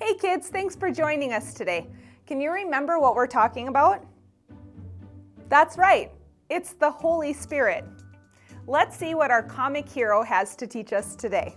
Hey kids, thanks for joining us today. Can you remember what we're talking about? That's right, it's the Holy Spirit. Let's see what our comic hero has to teach us today.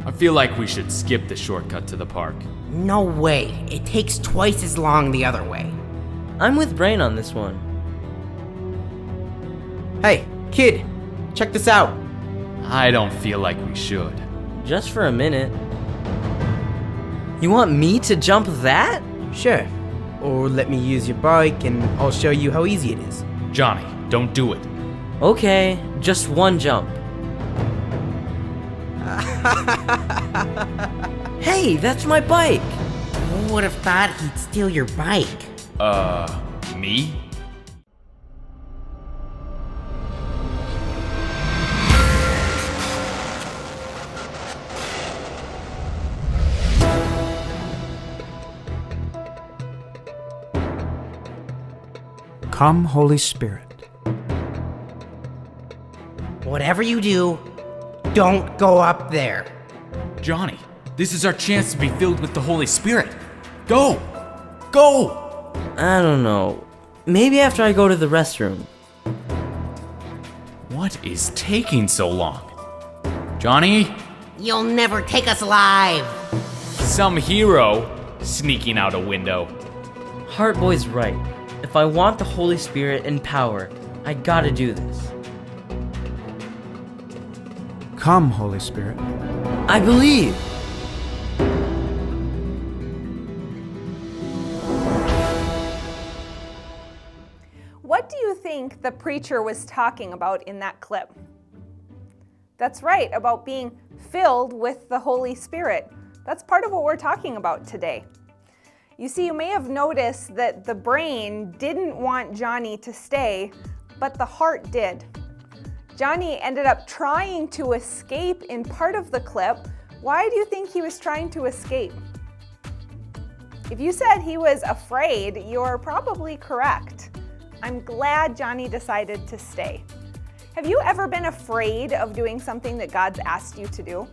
I feel like we should skip the shortcut to the park. No way. It takes twice as long the other way. I'm with Brain on this one. Hey, kid, check this out. I don't feel like we should. Just for a minute. You want me to jump that? Sure. Or let me use your bike and I'll show you how easy it is. Johnny, don't do it. Okay, just one jump. Hey, that's my bike! Who would have thought he'd steal your bike? Me? Come, Holy Spirit. Whatever you do, don't go up there. Johnny, this is our chance to be filled with the Holy Spirit. Go! Go! I don't know. Maybe after I go to the restroom. What is taking so long? Johnny? You'll never take us alive. Some hero sneaking out a window. Heartboy's right. If I want the Holy Spirit and power, I gotta do this. Come, Holy Spirit. I believe! What do you think the preacher was talking about in that clip? That's right, about being filled with the Holy Spirit. That's part of what we're talking about today. You see, you may have noticed that the brain didn't want Johnny to stay, but the heart did. Johnny ended up trying to escape in part of the clip. Why do you think he was trying to escape? If you said he was afraid, you're probably correct. I'm glad Johnny decided to stay. Have you ever been afraid of doing something that God's asked you to do?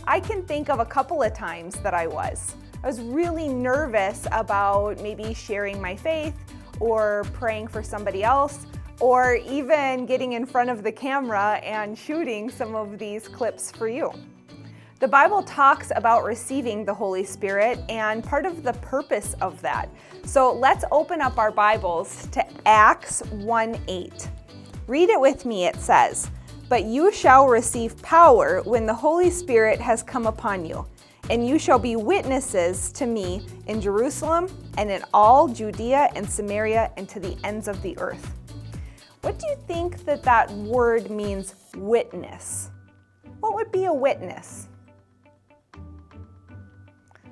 I can think of a couple of times that I was. I was really nervous about maybe sharing my faith or praying for somebody else, or even getting in front of the camera and shooting some of these clips for you. The Bible talks about receiving the Holy Spirit and part of the purpose of that. So let's open up our Bibles to Acts 1:8. Read it with me. It says, "But you shall receive power when the Holy Spirit has come upon you, and you shall be witnesses to me in Jerusalem and in all Judea and Samaria and to the ends of the earth." What do you think that word means, witness? What would be a witness?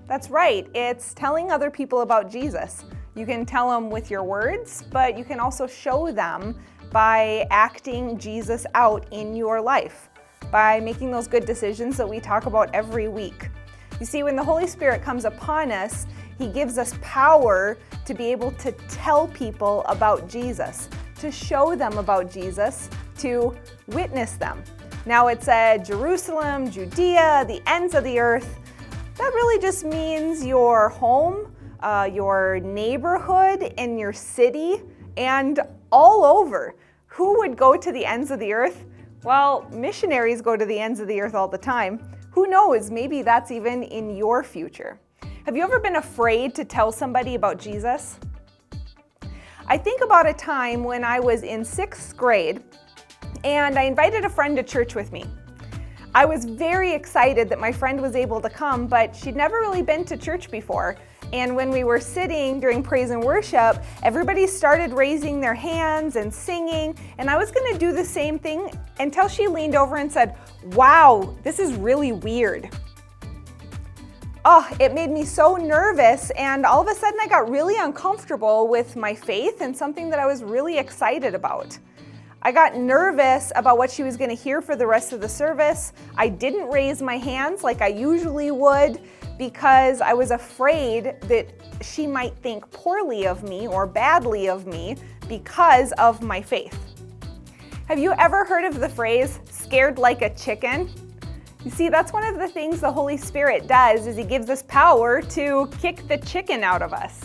That's right, it's telling other people about Jesus. You can tell them with your words, but you can also show them by acting Jesus out in your life, by making those good decisions that we talk about every week. You see, when the Holy Spirit comes upon us, He gives us power to be able to tell people about Jesus, to show them about Jesus, to witness them. Now it said Jerusalem, Judea, the ends of the earth. That really just means your home, your neighborhood, and your city, and all over. Who would go to the ends of the earth? Well, missionaries go to the ends of the earth all the time. Who knows, maybe that's even in your future. Have you ever been afraid to tell somebody about Jesus? I think about a time when I was in 6th grade and I invited a friend to church with me. I was very excited that my friend was able to come, but she'd never really been to church before. And when we were sitting during praise and worship, everybody started raising their hands and singing, and I was gonna do the same thing until she leaned over and said, "Wow, this is really weird." Oh, it made me so nervous, and all of a sudden I got really uncomfortable with my faith and something that I was really excited about. I got nervous about what she was going to hear for the rest of the service. I didn't raise my hands like I usually would because I was afraid that she might think poorly of me or badly of me because of my faith. Have you ever heard of the phrase, scared like a chicken? You see, that's one of the things the Holy Spirit does, is he gives us power to kick the chicken out of us.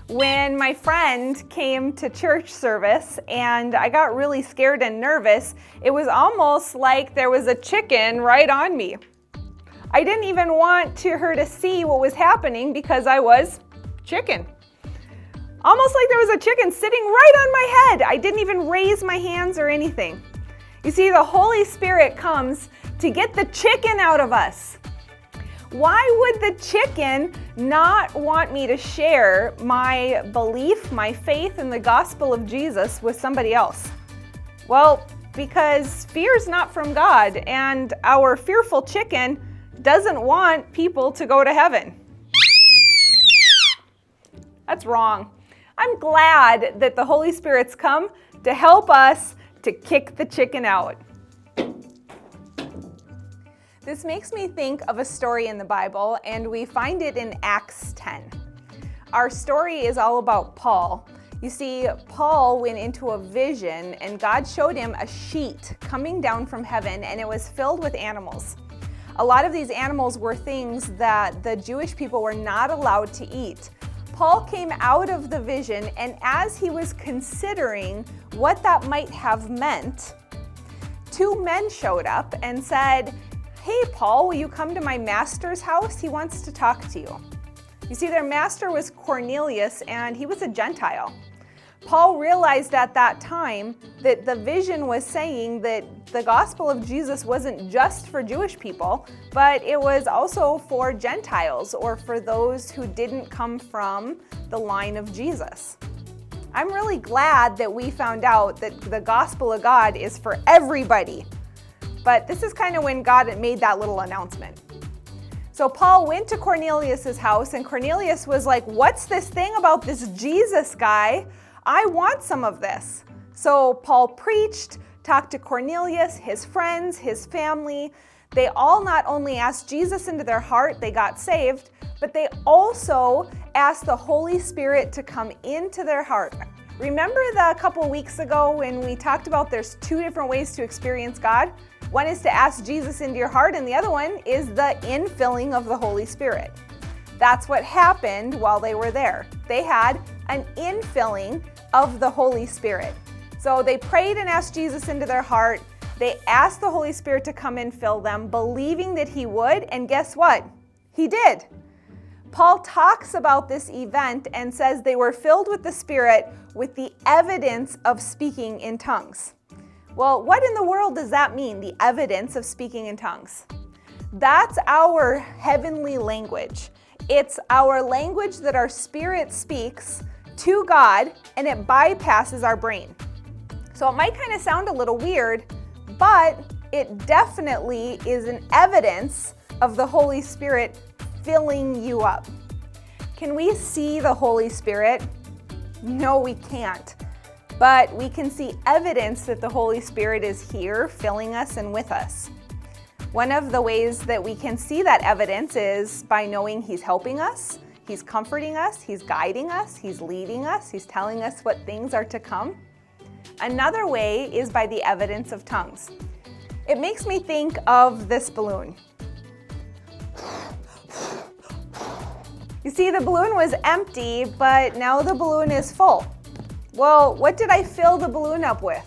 When my friend came to church service and I got really scared and nervous, it was almost like there was a chicken right on me. I didn't even want her to see what was happening because I was chicken. Almost like there was a chicken sitting right on my head. I didn't even raise my hands or anything. You see, the Holy Spirit comes to get the chicken out of us. Why would the chicken not want me to share my belief, my faith in the gospel of Jesus with somebody else? Well, because fear is not from God, and our fearful chicken doesn't want people to go to heaven. That's wrong. I'm glad that the Holy Spirit's come to help us to kick the chicken out. This makes me think of a story in the Bible, and we find it in Acts 10. Our story is all about Paul. You see, Paul went into a vision, and God showed him a sheet coming down from heaven, and it was filled with animals. A lot of these animals were things that the Jewish people were not allowed to eat. Paul came out of the vision, and as he was considering what that might have meant, two men showed up and said, "Hey, Paul, will you come to my master's house? He wants to talk to you." You see, their master was Cornelius, and he was a Gentile. Paul realized at that time that the vision was saying that the gospel of Jesus wasn't just for Jewish people, but it was also for Gentiles, or for those who didn't come from the line of Jesus. I'm really glad that we found out that the gospel of God is for everybody. But this is kind of when God made that little announcement. So Paul went to Cornelius's house, and Cornelius was like, "What's this thing about this Jesus guy? I want some of this." So Paul preached, talked to Cornelius, his friends, his family. They all not only asked Jesus into their heart, they got saved, but they also asked the Holy Spirit to come into their heart. Remember a couple weeks ago when we talked about there's two different ways to experience God? One is to ask Jesus into your heart, and the other one is the infilling of the Holy Spirit. That's what happened while they were there. They had an infilling of the Holy Spirit. So they prayed and asked Jesus into their heart. They asked the Holy Spirit to come and fill them, believing that he would, and guess what? He did. Paul talks about this event and says they were filled with the Spirit with the evidence of speaking in tongues. Well, what in the world does that mean, the evidence of speaking in tongues? That's our heavenly language. It's our language that our spirit speaks to God, and it bypasses our brain. So it might kind of sound a little weird, but it definitely is an evidence of the Holy Spirit filling you up. Can we see the Holy Spirit? No, we can't. But we can see evidence that the Holy Spirit is here, filling us and with us. One of the ways that we can see that evidence is by knowing he's helping us, he's comforting us, he's guiding us, he's leading us, he's telling us what things are to come. Another way is by the evidence of tongues. It makes me think of this balloon. You see, the balloon was empty, but now the balloon is full. Well, what did I fill the balloon up with?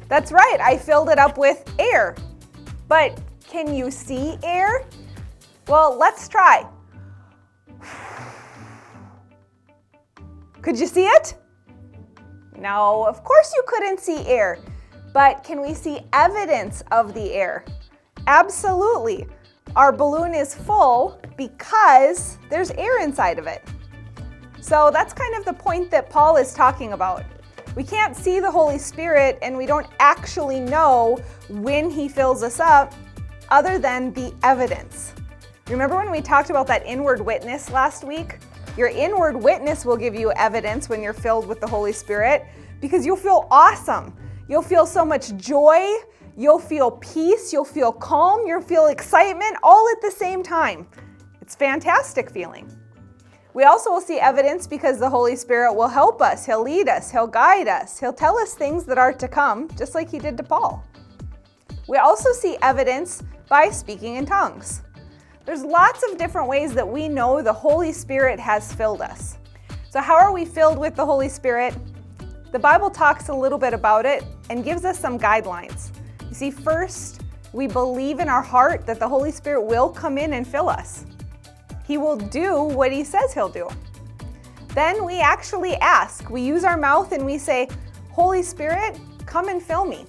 That's right, I filled it up with air. But can you see air? Well, let's try. Could you see it? No, of course you couldn't see air. But can we see evidence of the air? Absolutely. Our balloon is full because there's air inside of it. So that's kind of the point that Paul is talking about. We can't see the Holy Spirit, and we don't actually know when he fills us up other than the evidence. Remember when we talked about that inward witness last week? Your inward witness will give you evidence when you're filled with the Holy Spirit, because you'll feel awesome. You'll feel so much joy. You'll feel peace. You'll feel calm. You'll feel excitement all at the same time. It's a fantastic feeling. We also will see evidence because the Holy Spirit will help us. He'll lead us. He'll guide us. He'll tell us things that are to come, just like he did to Paul. We also see evidence by speaking in tongues. There's lots of different ways that we know the Holy Spirit has filled us. So how are we filled with the Holy Spirit? The Bible talks a little bit about it and gives us some guidelines. You see, first, we believe in our heart that the Holy Spirit will come in and fill us. He will do what He says He'll do. Then we actually ask. We use our mouth and we say, Holy Spirit, come and fill me.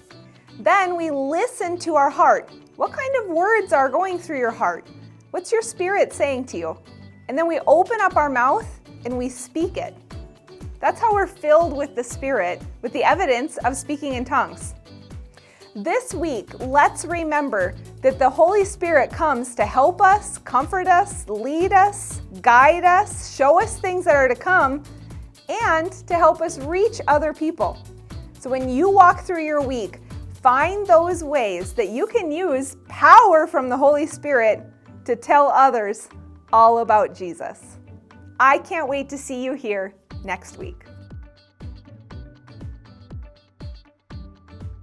Then we listen to our heart. What kind of words are going through your heart? What's your spirit saying to you? And then we open up our mouth and we speak it. That's how we're filled with the Spirit, with the evidence of speaking in tongues. This week, let's remember that the Holy Spirit comes to help us, comfort us, lead us, guide us, show us things that are to come, and to help us reach other people. So when you walk through your week, find those ways that you can use power from the Holy Spirit to tell others all about Jesus. I can't wait to see you here next week.